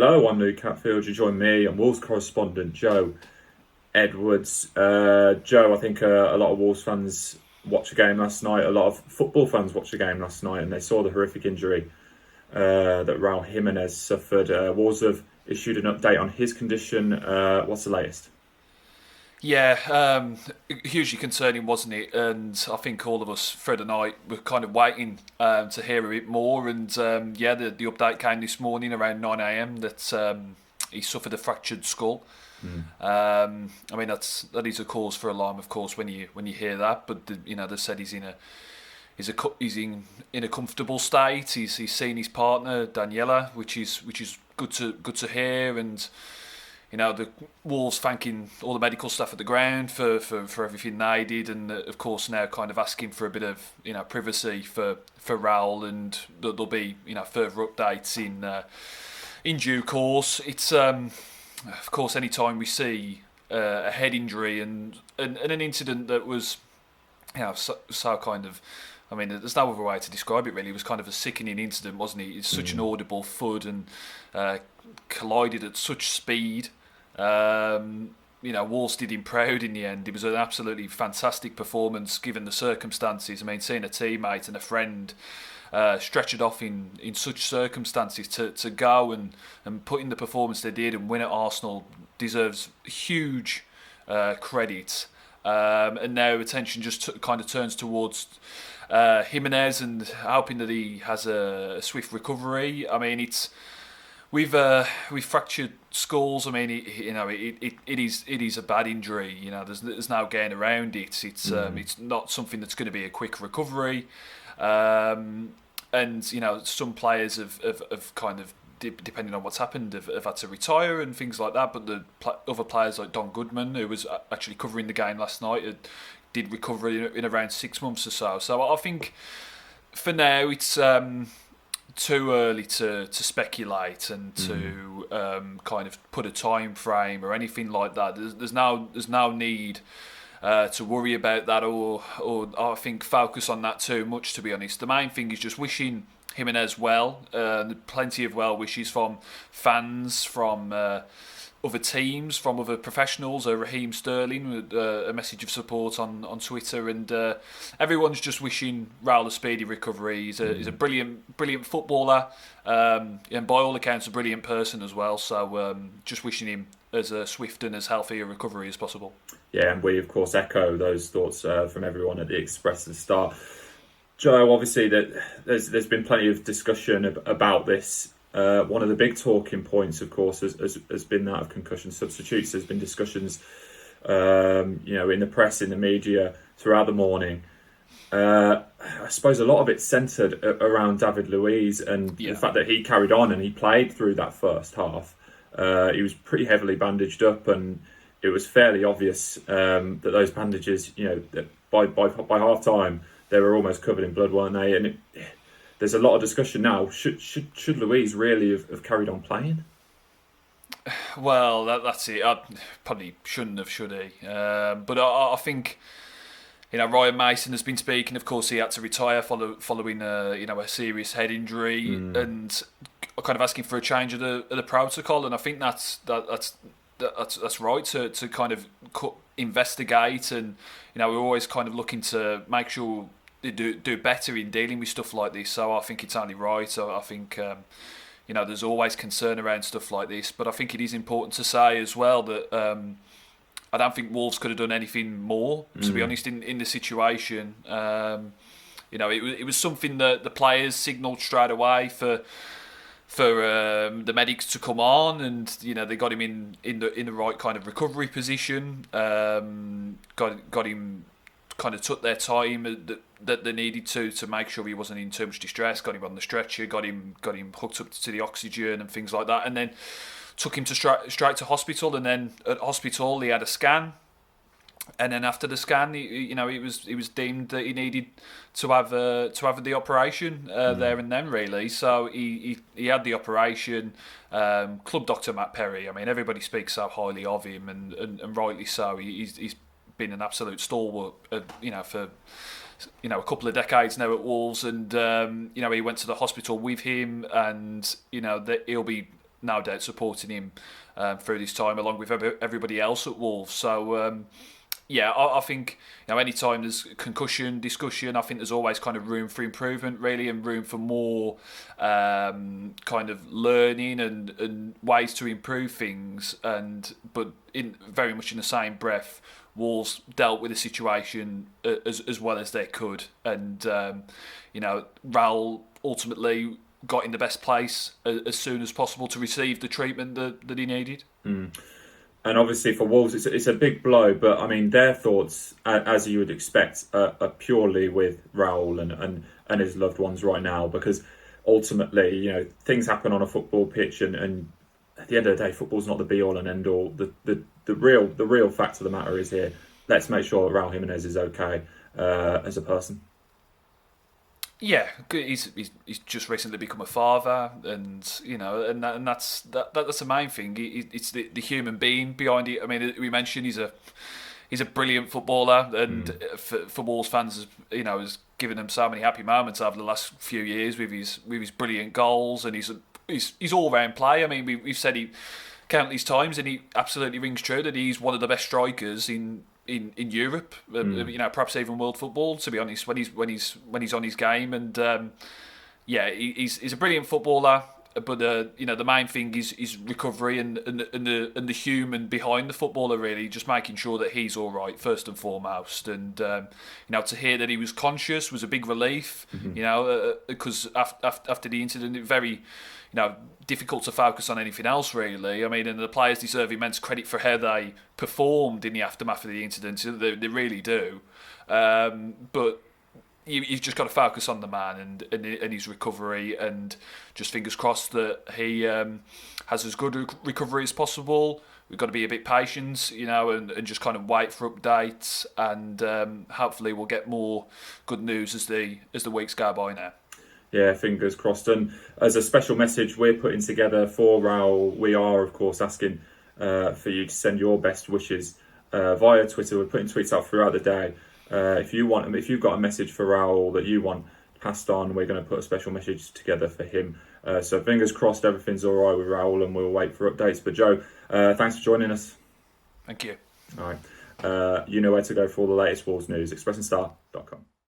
Hello, I'm Luke Hatfield. You join me and Wolves correspondent Joe Edwards. Joe, I think a lot of Wolves fans watched a game last night. A lot of football fans watched a game last night, and they saw the horrific injury that Raul Jimenez suffered. Wolves have issued an update on his condition. What's the latest? Yeah, hugely concerning, wasn't it? And I think all of us through the night were kind of waiting to hear a bit more. And the update came this morning around 9 a.m. that he suffered a fractured skull. I mean that is a cause for alarm, of course, when you hear that. But they said he's in a comfortable state. He's seen his partner Daniela, which is good to hear. And the Wolves thanking all the medical staff at the ground for everything they did, and of course now kind of asking for a bit of privacy for Raul, and there'll be further updates in due course. It's of course any time we see a head injury and an incident that was so kind of. I mean, there's no other way to describe it really. It was kind of a sickening incident, wasn't it? It's such an audible thud and collided at such speed. Wolves did him proud in the end. It was an absolutely fantastic performance given the circumstances. I mean, seeing a teammate and a friend stretch it off in such circumstances to go and put in the performance they did and win at Arsenal deserves huge credit. And now attention just kind of turns towards Jimenez and hoping that he has a swift recovery. I mean, we've fractured skulls. I mean, it is a bad injury. There's no getting around it. It's not something that's going to be a quick recovery. And some players have kind of, depending on what's happened, have had to retire and things like that. But the other players like Don Goodman, who was actually covering the game last night, did recover in around 6 months or so. So I think for now it's too early to speculate and to kind of put a time frame or anything like that. There's no need to worry about that or I think focus on that too much, to be honest. The main thing is just wishing Jimenez well. Plenty of well wishes from fans, from other teams, from other professionals. Raheem Sterling with a message of support on Twitter, and everyone's just wishing Raul a speedy recovery. He's a brilliant footballer, and by all accounts a brilliant person as well. So just wishing him as a swift and as healthy a recovery as possible. Yeah, and we of course echo those thoughts from everyone at the Express at the start. Joe, obviously that there's been plenty of discussion about this. One of the big talking points, of course, has been that of concussion substitutes. There's been discussions, in the press, in the media throughout the morning. I suppose a lot of it centred around David Luiz and the fact that he carried on and he played through that first half. He was pretty heavily bandaged up, and it was fairly obvious that those bandages, that by half time they were almost covered in blood, weren't they? And there's a lot of discussion now. Should Luiz really have carried on playing? Well, that's it. I probably shouldn't have, should he? But I think Ryan Mason has been speaking. Of course, he had to retire following a serious head injury, and kind of asking for a change of the protocol. And I think that's right to kind of investigate, and we're always kind of looking to make sure they do better in dealing with stuff like this. So I think it's only right. So I think there's always concern around stuff like this, but I think it is important to say as well that I don't think Wolves could have done anything more, to be honest, in the situation. It was something that the players signalled straight away for the medics to come on, and they got him in the right kind of recovery position. Got him, kind of took their time that they needed to make sure he wasn't in too much distress. Got him on the stretcher, got him hooked up to the oxygen and things like that, and then took him straight to hospital. And then at hospital he had a scan, and then after the scan, he was deemed that he needed to have the operation there and then, really. So he had the operation. Club doctor Matt Perry. I mean, everybody speaks so highly of him, and rightly so. He's been an absolute stalwart, for a couple of decades now at Wolves, and he went to the hospital with him, and that he'll be no doubt supporting him through this time, along with everybody else at Wolves. So I think any time there's concussion discussion, I think there's always kind of room for improvement, really, and room for more kind of learning and ways to improve things. But in very much in the same breath, Wolves dealt with the situation as well as they could, and Raul ultimately got in the best place as soon as possible to receive the treatment that he needed. And obviously for Wolves, it's a big blow, but I mean their thoughts, as you would expect, are purely with Raul and his loved ones right now, because ultimately, things happen on a football pitch, and at the end of the day, football's not the be all and end all. The real fact of the matter is here. Let's make sure that Raul Jimenez is okay as a person. Yeah, he's just recently become a father, and that's the main thing. It's the human being behind it. I mean, we mentioned he's a brilliant footballer, and for Wolves fans, has given them so many happy moments over the last few years with his brilliant goals and his all round play. I mean, we've said he countless times, and he absolutely rings true that he's one of the best strikers in Europe, perhaps even world football. To be honest, when he's on his game, and he's a brilliant footballer. But the main thing is recovery and the human behind the footballer, really, just making sure that he's all right first and foremost. And to hear that he was conscious was a big relief. Because after the incident, it very difficult to focus on anything else, really. I mean, and the players deserve immense credit for how they performed in the aftermath of the incident. They really do. But you've just got to focus on the man and his recovery, and just fingers crossed that he has as good a recovery as possible. We've got to be a bit patient, and just kind of wait for updates, and hopefully we'll get more good news as the weeks go by now. Yeah, fingers crossed. And as a special message we're putting together for Raul, we are, of course, asking for you to send your best wishes via Twitter. We're putting tweets out throughout the day. If you've got a message for Raul that you want passed on, we're going to put a special message together for him. So fingers crossed everything's all right with Raul, and we'll wait for updates. But Joe, thanks for joining us. Thank you. All right. You know where to go for all the latest Wolves news, expressandstar.com.